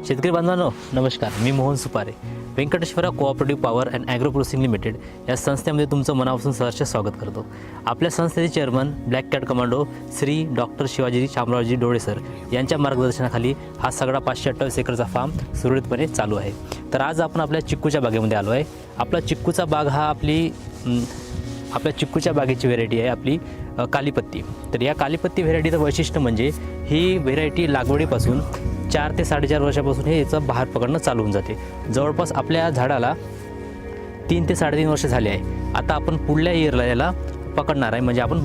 शेतकरी बांधवांनो नमस्कार, मी Mohan Supare. Venkateshwara cooperative power and agro processing limited या संस्थेमध्ये तुमचं मनापासून सहर्ष स्वागत करतो. आपल्या संस्थेचे chairman black cat commando Shri doctor Shivaji Shamraoji Dole sir यांच्या मार्गदर्शनाखाली हा सगळा 528 एकरचा फार्म सुरळीतपणे चालू आहे. तर आज आपण आपल्या चिक्कूच्या बागेमध्ये आलो आहे. आपला चिक्कूचा बाग हा आपल्या चिक्कूच्या बागेची व्हेरायटी आहे आपली कालीपत्ती. तर या कालीपत्ती व्हेरायटीचं वैशिष्ट्य म्हणजे ही व्हेरायटी लागवडीपासून 4 ते 4.5 वर्षापासून हे याचं बहार पकडणं चालू होऊन जाते. जवळपास आपल्या झाडाला 3 ते 3.5 वर्ष झाले आहे. आता आपण पुढल्या इयरला याला पकडणार आहे, म्हणजे आपण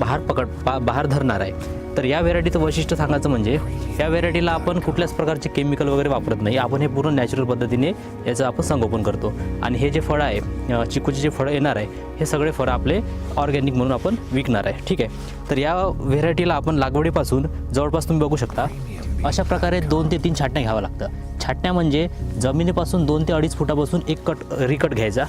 बहार धरणार आहे. तर या व्हेरायटीचं वैशिष्ट्य सांगायचं म्हणजे या व्हेरायटीला आपण कुठल्याच प्रकारचे केमिकल वगैरे वापरत नाही. आपण हे पूर्ण नॅचरल पद्धतीने याचं आपण संगोपन करतो. आणि हे जे फळं आहे, चिक्कूचे जे फळं येणार आहे, हे सगळे फळं आपले ऑर्गॅनिक म्हणून आपण विकणार आहे. ठीक आहे. तर या व्हेरायटीला आपण लागवडीपासून जवळपास तुम्ही बघू शकता अशा प्रकारे 2 ते 3 छाटण्या घ्यावं लागतं. छाटण्या म्हणजे जमिनीपासून 2 ते 2.5 फुटापासून एक रिकट घ्यायचा.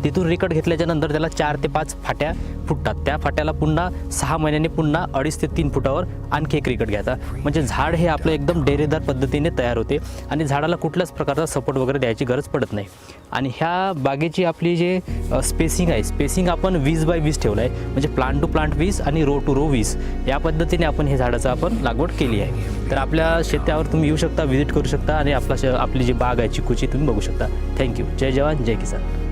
तिथून रिकट घेतल्याच्यानंतर त्याला 4 ते 5 फाट्या फुटतात. त्या फाट्याला पुन्हा 6 महिन्यांनी पुन्हा 2.5 ते 3 फुटावर आणखी एक रिकट घ्यायचा. म्हणजे झाड हे आपलं एकदम डेरेदार पद्धतीने तयार होते आणि झाडाला कुठल्याच प्रकारचा सपोर्ट वगैरे द्यायची गरज पडत नाही. आणि ह्या बागेची आपली जे स्पेसिंग आहे, स्पेसिंग आपण 20 बाय 20 ठेवलं आहे. म्हणजे प्लांट टू प्लांट 20 आणि रो टू रो 20 या पद्धतीने आपण हे झाडाचं आपण लागवड केली आहे. तर आपल्या शेतावर तुम्ही येऊ शकता, व्हिजिट करू शकता आणि आपली जी बाग आहे चिक्कूची तुम्ही बघू शकता. थँक्यू. जय जवान जय किसान.